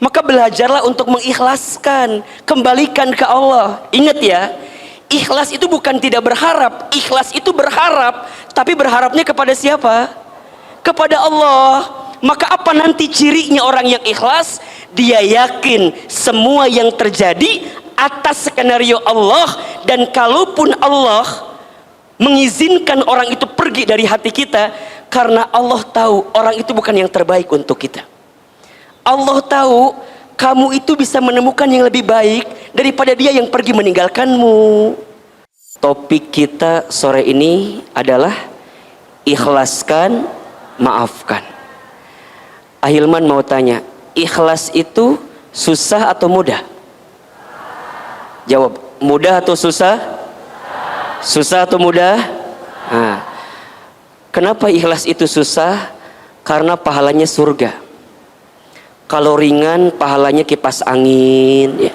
Maka belajarlah untuk mengikhlaskan, kembalikan ke Allah. Ingat ya, ikhlas itu bukan tidak berharap, ikhlas itu berharap, tapi berharapnya kepada siapa? Kepada Allah. Maka apa nanti cirinya orang yang ikhlas? Dia yakin semua yang terjadi atas skenario Allah, dan kalaupun Allah mengizinkan orang itu pergi dari hati kita, karena Allah tahu orang itu bukan yang terbaik untuk kita. Allah tahu kamu itu bisa menemukan yang lebih baik daripada dia yang pergi meninggalkanmu. Topik kita sore ini adalah ikhlaskan, maafkan. Ahilman mau tanya, ikhlas itu susah atau mudah? Jawab, mudah atau susah? Susah atau mudah? Nah, kenapa ikhlas itu susah? Karena pahalanya surga. Kalau ringan pahalanya kipas angin ya.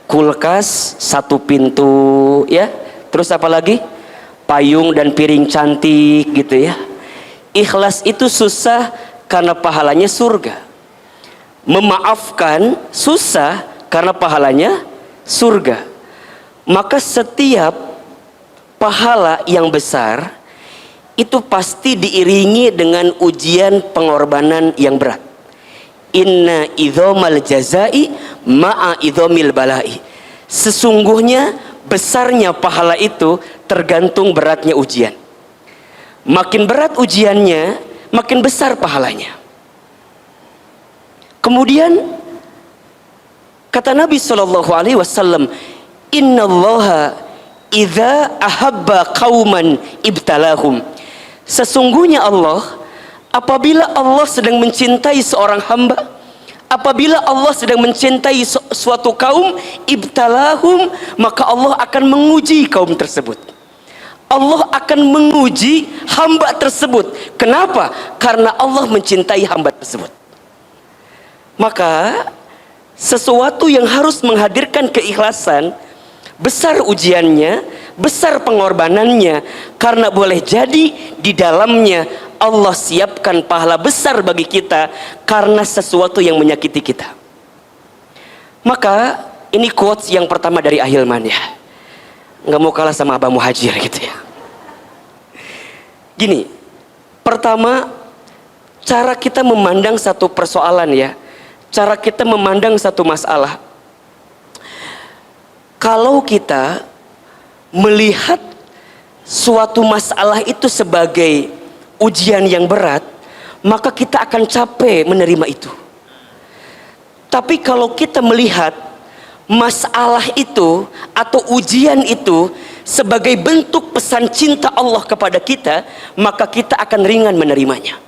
Kulkas satu pintu ya. Terus apa lagi? Payung dan piring cantik gitu ya. Ikhlas itu susah karena pahalanya surga. Memaafkan susah karena pahalanya surga. Maka setiap pahala yang besar itu pasti diiringi dengan ujian pengorbanan yang berat. Inna idhomal jazai ma'a idhomil balai. Sesungguhnya besarnya pahala itu tergantung beratnya ujian. Makin berat ujiannya, makin besar pahalanya. Kemudian kata Nabi SAW, Innallaha idza ahabba qauman ibtalahum. Sesungguhnya Allah, apabila Allah sedang mencintai seorang hamba, apabila Allah sedang mencintai suatu kaum, ibtalahum, maka Allah akan menguji kaum tersebut. Allah akan menguji hamba tersebut. Kenapa? Karena Allah mencintai hamba tersebut. Maka sesuatu yang harus menghadirkan keikhlasan, besar ujiannya, besar pengorbanannya, karena boleh jadi di dalamnya Allah siapkan pahala besar bagi kita karena sesuatu yang menyakiti kita. Maka ini quotes yang pertama dari Ahilman ya. Nggak mau kalah sama Abah Muhajir gitu ya. Gini, pertama, cara kita memandang satu persoalan ya, cara kita memandang satu masalah. Kalau kita melihat suatu masalah itu sebagai ujian yang berat, maka kita akan capek menerima itu. Tapi kalau kita melihat masalah itu atau ujian itu sebagai bentuk pesan cinta Allah kepada kita, maka kita akan ringan menerimanya.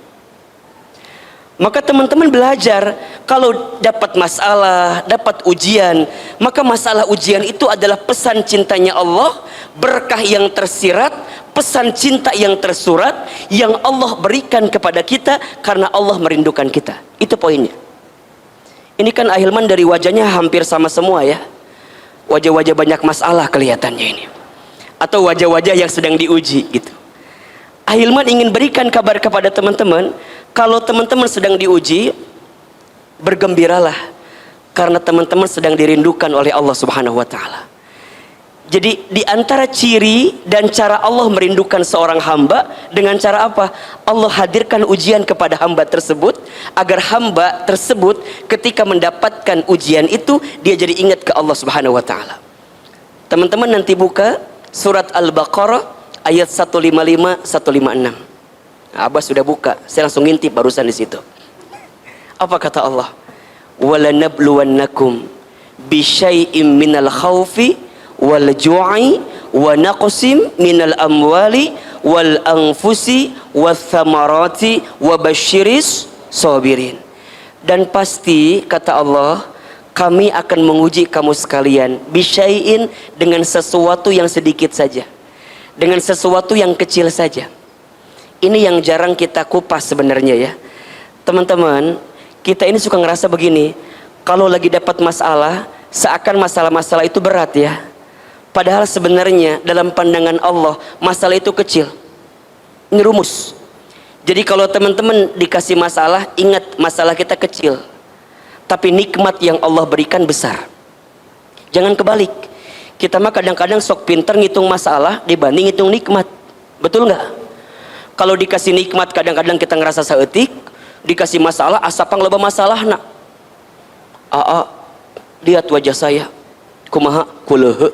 Maka teman-teman belajar, kalau dapat masalah, dapat ujian, maka masalah ujian itu adalah pesan cintanya Allah, berkah yang tersirat, pesan cinta yang tersurat, yang Allah berikan kepada kita karena Allah merindukan kita. Itu poinnya. Ini kan Ahilman dari wajahnya hampir sama semua ya. Wajah-wajah banyak masalah kelihatannya ini. Atau wajah-wajah yang sedang diuji gitu. Ahilman ingin berikan kabar kepada teman-teman, kalau teman-teman sedang diuji, bergembiralah karena teman-teman sedang dirindukan oleh Allah Subhanahu wa taala. Jadi di antara ciri dan cara Allah merindukan seorang hamba dengan cara apa? Allah hadirkan ujian kepada hamba tersebut agar hamba tersebut ketika mendapatkan ujian itu dia jadi ingat ke Allah Subhanahu wa taala. Teman-teman nanti buka surat Al-Baqarah ayat 155 156. Abah sudah buka, saya langsung ngintip barusan di situ. Apa kata Allah? Walanabluwannakum bisyai'im minal khaufi wal ju'i wa naqsim minal amwali wal anfusi wath thamarati wa basyiris sabirin. Dan pasti kata Allah, kami akan menguji kamu sekalian bisyai'in, dengan sesuatu yang sedikit saja, dengan sesuatu yang kecil saja. Ini yang jarang kita kupas sebenarnya ya. Teman-teman, kita ini suka ngerasa begini, kalau lagi dapat masalah, seakan masalah-masalah itu berat ya. Padahal sebenarnya dalam pandangan Allah, masalah itu kecil. Ini rumus. Jadi kalau teman-teman dikasih masalah, ingat masalah kita kecil. tapi nikmat yang Allah berikan besar. Jangan kebalik. Kita mah kadang-kadang sok pinter ngitung masalah dibanding ngitung nikmat. Betul nggak? Kalau dikasih nikmat kadang-kadang kita ngerasa saeutik, dikasih masalah asapang loba masalah nak. Lihat wajah saya. Kumaha kuleuh.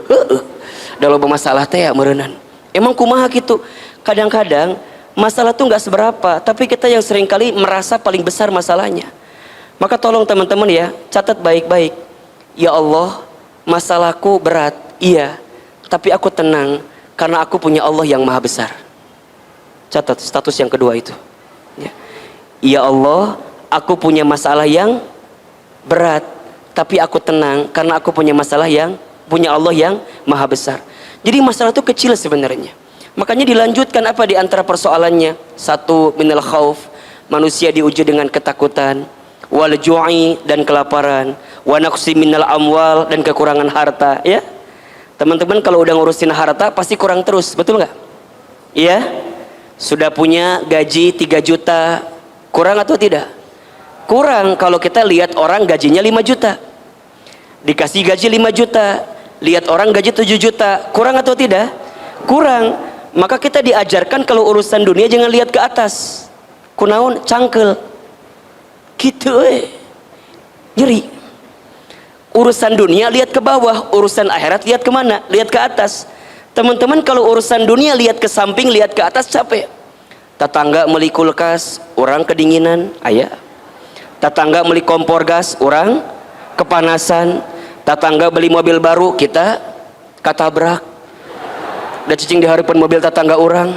Da loba masalah teh ya meureunnan. Emang kumaha gitu? Kadang-kadang masalah tuh nggak seberapa, tapi kita yang seringkali merasa paling besar masalahnya. Maka tolong teman-teman ya, catat baik-baik. Ya Allah, masalahku berat, iya, tapi aku tenang karena aku punya Allah yang maha besar. Catat status yang kedua itu. Ya Allah, aku punya masalah yang berat, tapi aku tenang karena aku punya punya Allah yang maha besar. Jadi masalah itu kecil sebenarnya. Makanya dilanjutkan apa di antara persoalannya? Satu, minal khauf, manusia diuji dengan ketakutan, wal ju'i, dan kelaparan, wa naqsi minal amwal, dan kekurangan harta. Ya, teman-teman kalau udah ngurusin harta pasti kurang terus, betul nggak? Iya, sudah punya gaji 3 juta, kurang atau tidak? Kurang kalau kita lihat orang gajinya 5 juta, dikasih gaji 5 juta, lihat orang gaji 7 juta, kurang atau tidak? Kurang. Maka kita diajarkan kalau urusan dunia jangan lihat ke atas, kunaon cangkel gitu, nyeri. Urusan dunia lihat ke bawah, urusan akhirat lihat kemana? Lihat ke atas. Teman-teman kalau urusan dunia lihat ke samping, lihat ke atas capek. Tetangga beli kulkas, orang kedinginan, ayah. Tetangga beli kompor gas, orang kepanasan. Tetangga beli mobil baru, kita katabrak. Udah cicing di harapan mobil tetangga orang.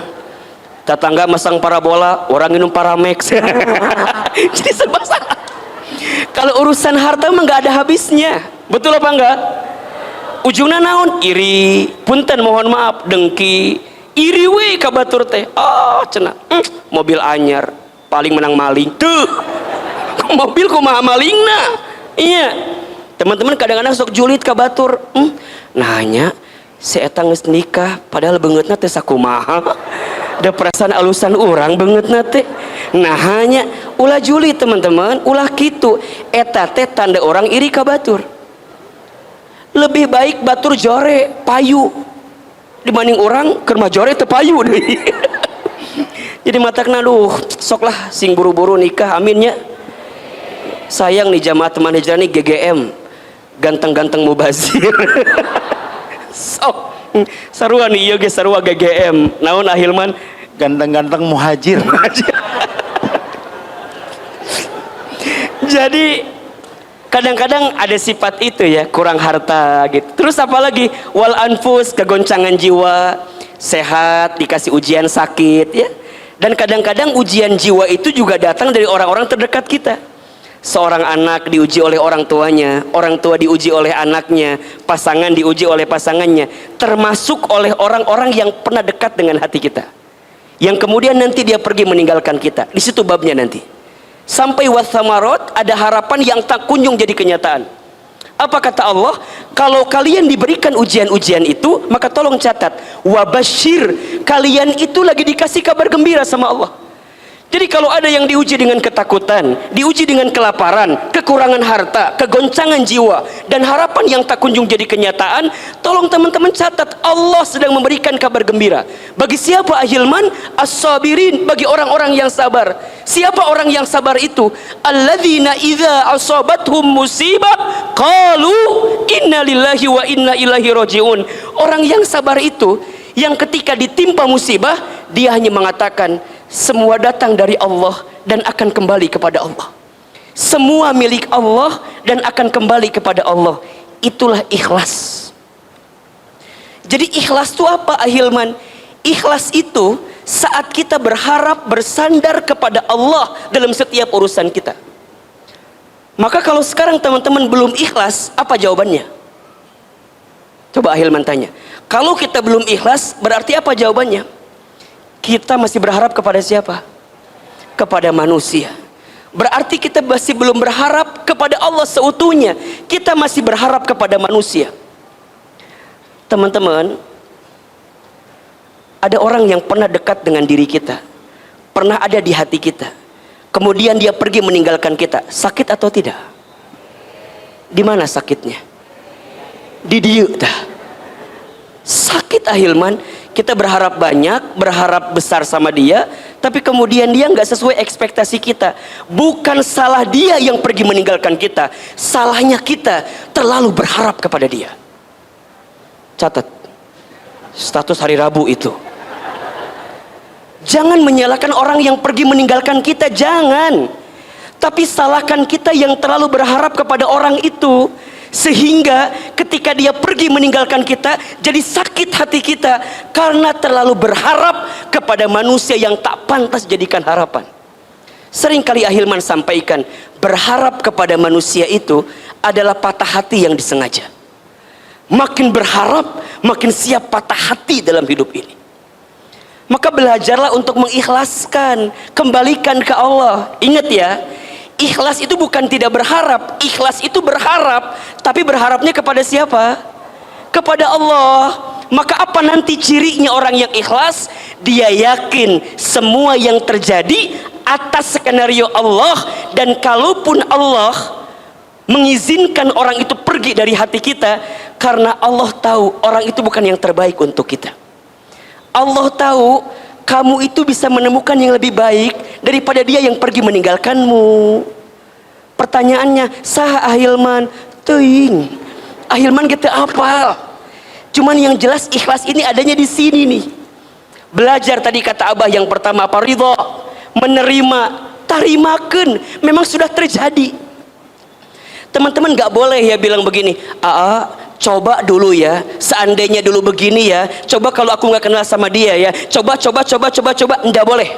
Tetangga masang parabola, orang minum Paramex. Jadi serba salah. Kalau urusan harta mah nggak ada habisnya, betul apa enggak? Ujungnya naon? Iri, punten mohon maaf, dengki, iri we ka batur teh. Cenah, mobil anyar, paling menang maling. Tuh, mobil kumaha malingna? Iya, teman-teman kadang-kadang sok julid ka batur. Nanya, si eta geus nikah, padahal beungeutna teh sakumaha. Da perasaan alusan orang beungeutna teh. Nah hanya ulah julid teman-teman, ulah kitu. Eta teh tanda orang iri ka batur. Lebih baik batur jore payu dibanding orang keur mah jore teu payu deui. Jadi matakna duh soklah sing buru-buru nikah aminnya. Sayang nih jamaah teman hijrah nih GGM, ganteng-ganteng mubazir. Sok sarua nih ieu ge sarua GGM. Naon Ahilman? Ganteng-ganteng muhajir. Jadi kadang-kadang ada sifat itu ya, kurang harta gitu. Terus apalagi wal anfus, kegoncangan jiwa, sehat dikasih ujian sakit ya. Dan kadang-kadang ujian jiwa itu juga datang dari orang-orang terdekat kita. Seorang anak diuji oleh orang tuanya, orang tua diuji oleh anaknya, pasangan diuji oleh pasangannya, termasuk oleh orang-orang yang pernah dekat dengan hati kita, yang kemudian nanti dia pergi meninggalkan kita. Di situ babnya nanti. Sampai wathamarot, ada harapan yang tak kunjung jadi kenyataan. Apa kata Allah? Kalau kalian diberikan ujian-ujian itu, maka tolong catat, wabashir, kalian itu lagi dikasih kabar gembira sama Allah. Jadi kalau ada yang diuji dengan ketakutan, diuji dengan kelaparan, kekurangan harta, kegoncangan jiwa, dan harapan yang tak kunjung jadi kenyataan, tolong teman-teman catat, Allah sedang memberikan kabar gembira. Bagi siapa Ahilman? As-sabirin, bagi orang-orang yang sabar. Siapa orang yang sabar itu? Alladzina idza asabathum musibah qalu inna lillahi wa inna ilaihi rajiun. Orang yang sabar itu, yang ketika ditimpa musibah, dia hanya mengatakan, semua datang dari Allah dan akan kembali kepada Allah. Semua milik Allah dan akan kembali kepada Allah. Itulah ikhlas. Jadi ikhlas itu apa Ahilman? Ikhlas itu saat kita berharap bersandar kepada Allah dalam setiap urusan kita. Maka kalau sekarang teman-teman belum ikhlas, apa jawabannya? Coba Ahilman tanya. Kalau kita belum ikhlas, berarti apa jawabannya? Kita masih berharap kepada siapa? Kepada manusia. Berarti kita masih belum berharap kepada Allah seutuhnya. Kita masih berharap kepada manusia. Teman-teman, ada orang yang pernah dekat dengan diri kita, pernah ada di hati kita, kemudian dia pergi meninggalkan kita. Sakit atau tidak? Di mana sakitnya? Di dia dah. Sakit Ahilman, kita berharap banyak, berharap besar sama dia, tapi kemudian dia nggak sesuai ekspektasi kita. Bukan salah dia yang pergi meninggalkan kita, salahnya kita terlalu berharap kepada dia. Catat status hari Rabu itu. Jangan menyalahkan orang yang pergi meninggalkan kita, jangan. Tapi salahkan kita yang terlalu berharap kepada orang itu, sehingga ketika dia pergi meninggalkan kita, jadi sakit hati kita karena terlalu berharap kepada manusia yang tak pantas jadikan harapan. Seringkali Ahilman sampaikan, berharap kepada manusia itu adalah patah hati yang disengaja. Makin berharap, makin siap patah hati dalam hidup ini. Maka belajarlah untuk mengikhlaskan, kembalikan ke Allah. Ingat ya, ikhlas itu bukan tidak berharap, ikhlas itu berharap, tapi berharapnya kepada siapa? Kepada Allah. Maka apa nanti cirinya orang yang ikhlas? Dia yakin semua yang terjadi atas skenario Allah, dan kalaupun Allah mengizinkan orang itu pergi dari hati kita, karena Allah tahu orang itu bukan yang terbaik untuk kita. Allah tahu kamu itu bisa menemukan yang lebih baik daripada dia yang pergi meninggalkanmu. Pertanyaannya, sah Ahilman? Teuing. Ahilman kita apal. Cuman yang jelas ikhlas ini adanya di sini nih. Belajar tadi kata Abah yang pertama apa? Ridho, menerima, tarimakeun. Memang sudah terjadi. Teman-teman gak boleh ya bilang begini, coba dulu ya, seandainya dulu begini ya, coba kalau aku nggak kenal sama dia ya, coba, enggak boleh.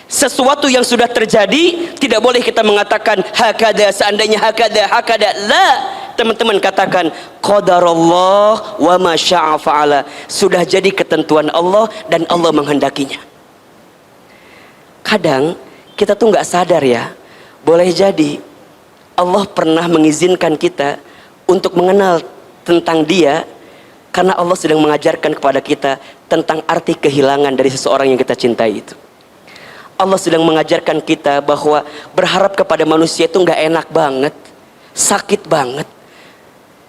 Sesuatu yang sudah terjadi tidak boleh kita mengatakan hakada, seandainya hakada. La, teman-teman katakan qadarullah wa ma syaa fa'ala. Sudah jadi ketentuan Allah dan Allah menghendakinya. Kadang kita tuh nggak sadar ya, boleh jadi Allah pernah mengizinkan kita untuk mengenal tentang dia, karena Allah sedang mengajarkan kepada kita tentang arti kehilangan dari seseorang yang kita cintai itu. Allah sedang mengajarkan kita bahwa berharap kepada manusia itu nggak enak banget, sakit banget.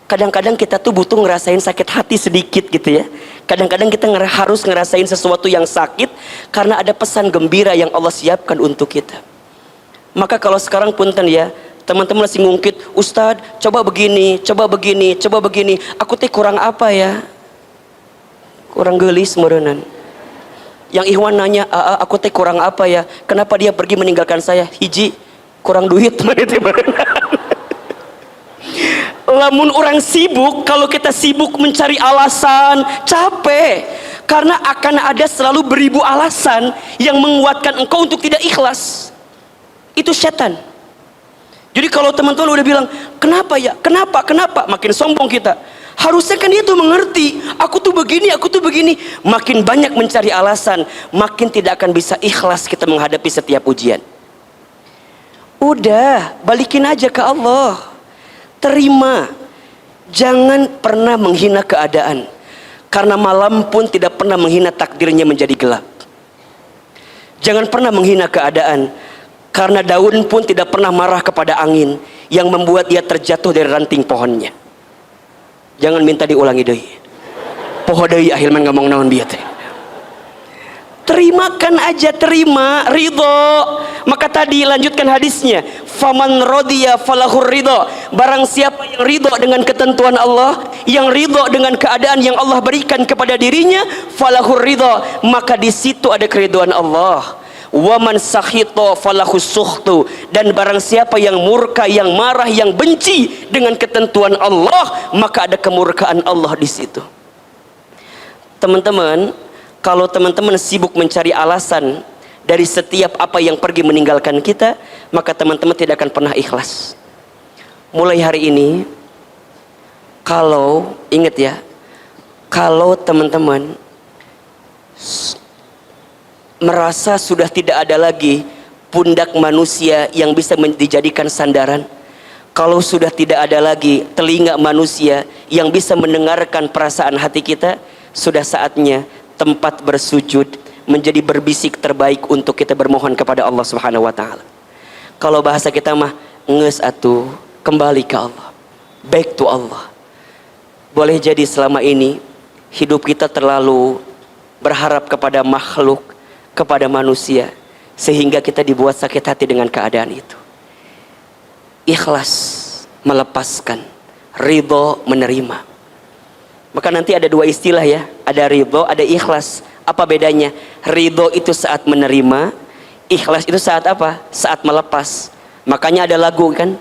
Kadang-kadang kita tuh butuh ngerasain sakit hati sedikit gitu ya. Kadang-kadang kita harus ngerasain sesuatu yang sakit karena ada pesan gembira yang Allah siapkan untuk kita. Maka kalau sekarang punten ya, teman-teman masih ngungkit, Ustadz coba begini, aku teh kurang apa ya? Kurang gelis merenan. Yang Ikhwan nanya, aku teh kurang apa ya? Kenapa dia pergi meninggalkan saya? Hiji, kurang duit. Lamun orang sibuk, kalau kita sibuk mencari alasan, capek. Karena akan ada selalu beribu alasan yang menguatkan engkau untuk tidak ikhlas. Itu setan. Jadi kalau teman-teman udah bilang, kenapa ya? Kenapa? Makin sombong kita. Harusnya kan dia tuh mengerti, aku tuh begini. Makin banyak mencari alasan, makin tidak akan bisa ikhlas kita menghadapi setiap ujian. Udah, balikin aja ke Allah. Terima. Jangan pernah menghina keadaan. Karena malam pun tidak pernah menghina takdirnya menjadi gelap. Jangan pernah menghina keadaan. Karena daun pun tidak pernah marah kepada angin yang membuat dia terjatuh dari ranting pohonnya. Jangan minta diulangi deui. Poho deui Ahilman ngomong naon bieu teh. Terimakan aja, terima, ridho. Maka tadi lanjutkan hadisnya, faman radiya falahur ridho. Barang siapa yang ridho dengan ketentuan Allah, yang ridho dengan keadaan yang Allah berikan kepada dirinya, falahur ridho, maka di situ ada keridhaan Allah. Waman sakhito falahu sukhtu, dan barang siapa yang murka, yang marah, yang benci dengan ketentuan Allah, maka ada kemurkaan Allah di situ. Teman-teman, kalau teman-teman sibuk mencari alasan dari setiap apa yang pergi meninggalkan kita, maka teman-teman tidak akan pernah ikhlas. Mulai hari ini, kalau ingat ya, kalau teman-teman merasa sudah tidak ada lagi pundak manusia yang bisa dijadikan sandaran, kalau sudah tidak ada lagi telinga manusia yang bisa mendengarkan perasaan hati kita, sudah saatnya tempat bersujud menjadi berbisik terbaik untuk kita bermohon kepada Allah Subhanahu wa taala. Kalau bahasa kita mah, ngeus atuh, kembali ke Allah. back to Allah. Boleh jadi selama ini hidup kita terlalu berharap kepada makhluk, kepada manusia, sehingga kita dibuat sakit hati dengan keadaan itu. Ikhlas melepaskan, ridho menerima. Maka nanti ada dua istilah ya, ada ridho, ada ikhlas. Apa bedanya? Ridho itu saat menerima, ikhlas itu saat apa? Saat melepas. Makanya ada lagu kan?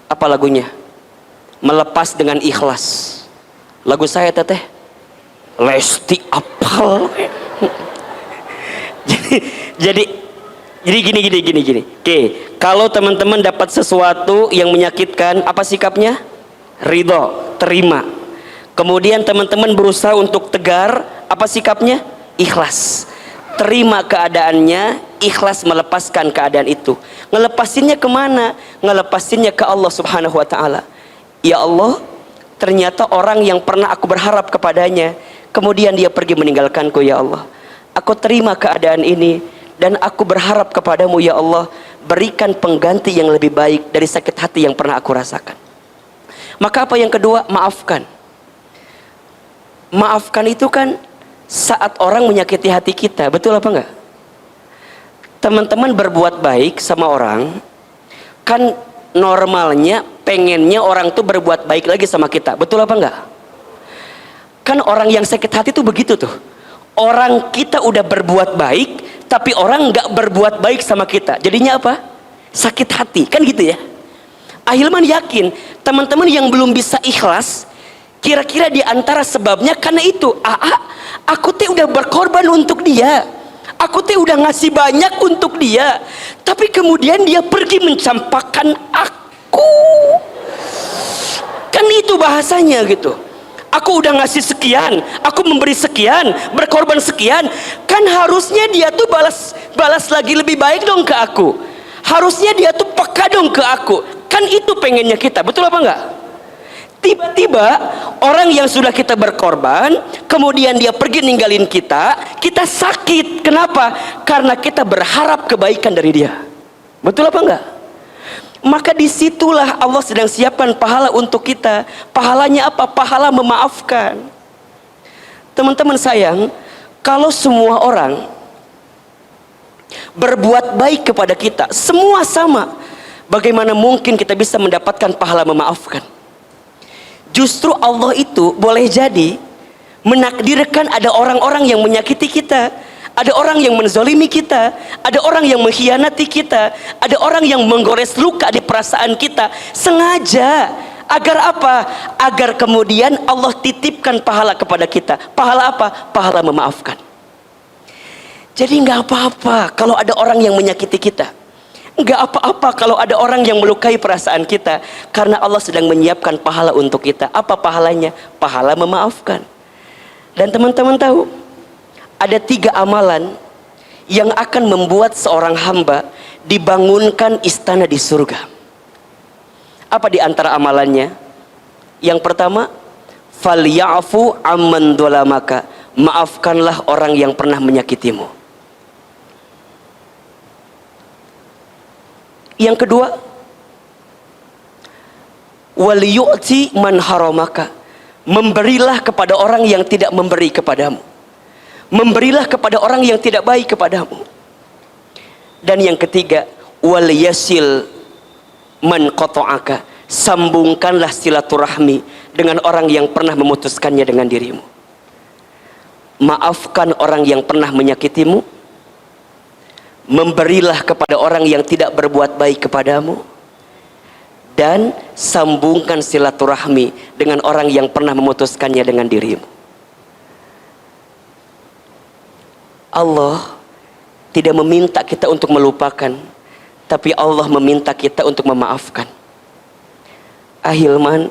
Apa lagunya? Melepas dengan ikhlas. Lagu saya teteh Lesti apal. jadi gini. Oke, kalau teman-teman dapat sesuatu yang menyakitkan, apa sikapnya? Ridho, terima. Kemudian teman-teman berusaha untuk tegar, apa sikapnya? Ikhlas. Terima keadaannya, ikhlas melepaskan keadaan itu. Ngelepasinnya kemana? Ngelepasinnya ke Allah subhanahu wa ta'ala. Ya Allah, ternyata orang yang pernah aku berharap kepadanya, kemudian dia pergi meninggalkanku ya Allah. Aku terima keadaan ini dan aku berharap kepadamu ya Allah, berikan pengganti yang lebih baik dari sakit hati yang pernah aku rasakan. Maka apa yang kedua? Maafkan. Maafkan itu kan saat orang menyakiti hati kita, betul apa enggak? Teman-teman berbuat baik sama orang, kan normalnya pengennya orang tuh berbuat baik lagi sama kita, betul apa enggak? Kan orang yang sakit hati tuh begitu tuh. Orang kita udah berbuat baik, tapi orang nggak berbuat baik sama kita, jadinya apa? Sakit hati, kan gitu ya. Ahilman yakin teman-teman yang belum bisa ikhlas, kira-kira di antara sebabnya karena itu. Aku teh udah berkorban untuk dia, aku teh udah ngasih banyak untuk dia, tapi kemudian dia pergi mencampakkan aku. Kan itu bahasanya gitu. Aku udah ngasih sekian, aku memberi sekian, berkorban sekian. Kan harusnya dia tuh balas lagi lebih baik dong ke aku. Harusnya dia tuh peka dong ke aku. Kan itu pengennya kita, betul apa enggak? Tiba-tiba orang yang sudah kita berkorban, kemudian dia pergi ninggalin kita, kita sakit. Kenapa? Karena kita berharap kebaikan dari dia. Betul apa enggak? Maka disitulah Allah sedang siapkan pahala untuk kita. Pahalanya apa? Pahala memaafkan. Teman-teman sayang, kalau semua orang berbuat baik kepada kita, semua sama, bagaimana mungkin kita bisa mendapatkan pahala memaafkan? Justru Allah itu boleh jadi menakdirkan ada orang-orang yang menyakiti kita, ada orang yang menzolimi kita, ada orang yang mengkhianati kita, ada orang yang menggores luka di perasaan kita, sengaja. Agar apa? Agar kemudian Allah titipkan pahala kepada kita. Pahala apa? Pahala memaafkan. Jadi nggak apa-apa kalau ada orang yang menyakiti kita. Nggak apa-apa kalau ada orang yang melukai perasaan kita, karena Allah sedang menyiapkan pahala untuk kita. Apa pahalanya? Pahala memaafkan. Dan teman-teman tahu, ada 3 amalan yang akan membuat seorang hamba dibangunkan istana di surga. Apa di antara amalannya? Yang pertama, falyafu amman dolamaka, maafkanlah orang yang pernah menyakitimu. Yang kedua, waliyu'ti man haramaka, memberilah kepada orang yang tidak memberi kepadamu, memberilah kepada orang yang tidak baik kepadamu. Dan yang ketiga, waliyasil man qata'aka, sambungkanlah silaturahmi dengan orang yang pernah memutuskannya dengan dirimu. Maafkan orang yang pernah menyakitimu, memberilah kepada orang yang tidak berbuat baik kepadamu, dan sambungkan silaturahmi dengan orang yang pernah memutuskannya dengan dirimu. Allah tidak meminta kita untuk melupakan, tapi Allah meminta kita untuk memaafkan. Ahilman,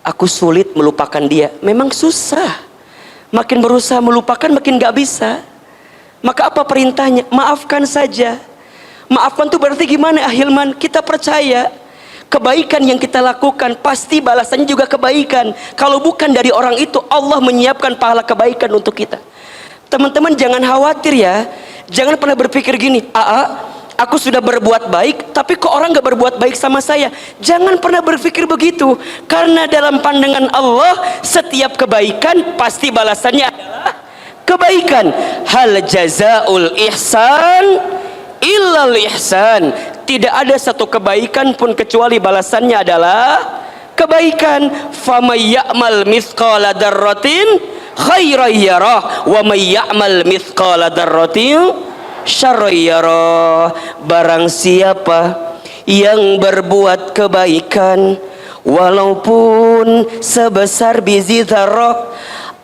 aku sulit melupakan dia. Memang susah. Makin berusaha melupakan makin gak bisa. Maka apa perintahnya? Maafkan saja. Maafkan itu berarti gimana Ahilman? Kita percaya kebaikan yang kita lakukan pasti balasannya juga kebaikan. Kalau bukan dari orang itu, Allah menyiapkan pahala kebaikan untuk kita. Teman-teman jangan khawatir ya. Jangan pernah berpikir gini, aku sudah berbuat baik, tapi kok orang gak berbuat baik sama saya? Jangan pernah berpikir begitu, karena dalam pandangan Allah setiap kebaikan pasti balasannya adalah kebaikan. Hal jazaul ihsan illal ihsan. Tidak ada satu kebaikan pun kecuali balasannya adalah kebaikan. Famay ya'mal mithqala dzarratin khairan yarah wa may ya'mal mithqala dzarratin syarran yarah. Barang siapa yang berbuat kebaikan walaupun sebesar biji dzarrah,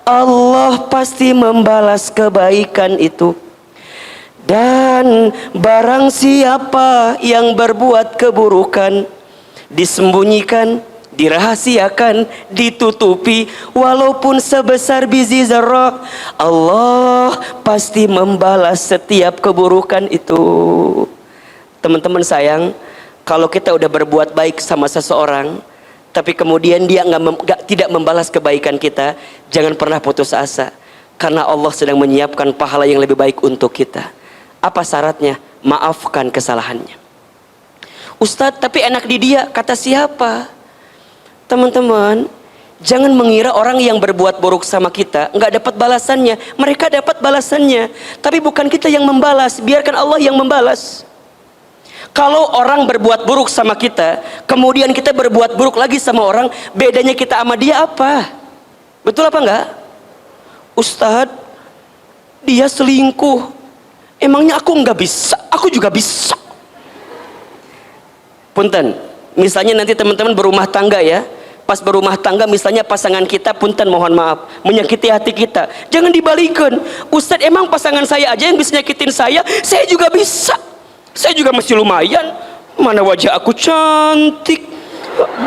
Allah pasti membalas kebaikan itu. Dan barang siapa yang berbuat keburukan, disembunyikan, dirahasiakan, ditutupi, walaupun sebesar biji zarrah, Allah pasti membalas setiap keburukan itu. Teman-teman sayang, kalau kita udah berbuat baik sama seseorang, tapi kemudian dia tidak membalas kebaikan kita, jangan pernah putus asa, karena Allah sedang menyiapkan pahala yang lebih baik untuk kita. Apa syaratnya? Maafkan kesalahannya. Ustadz, tapi enak di dia, kata siapa? Teman-teman, jangan mengira orang yang berbuat buruk sama kita nggak dapat balasannya. Mereka dapat balasannya, tapi bukan kita yang membalas, biarkan Allah yang membalas. Kalau orang berbuat buruk sama kita, kemudian kita berbuat buruk lagi sama orang, bedanya kita sama dia apa? Betul apa enggak? Ustadz, dia selingkuh. Emangnya aku nggak bisa? Aku juga bisa. Punten, misalnya nanti teman-teman berumah tangga ya, pas berumah tangga misalnya pasangan kita, punten mohon maaf, menyakiti hati kita, jangan dibalikan. Ustadz, emang pasangan saya aja yang bisa nyakitin saya juga bisa. Saya juga masih lumayan, mana wajah aku cantik,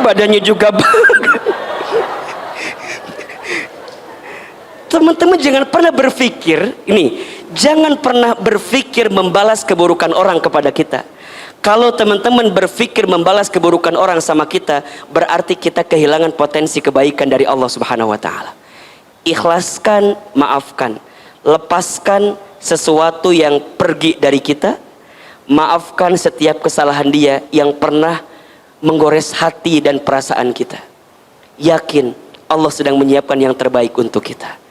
badannya juga bagus. Teman-teman jangan pernah berpikir ini, jangan pernah berpikir membalas keburukan orang kepada kita. Kalau teman-teman berpikir membalas keburukan orang sama kita, berarti kita kehilangan potensi kebaikan dari Allah Subhanahu wa taala. Ikhlaskan, maafkan. Lepaskan sesuatu yang pergi dari kita. Maafkan setiap kesalahan dia yang pernah menggores hati dan perasaan kita. Yakin Allah sedang menyiapkan yang terbaik untuk kita.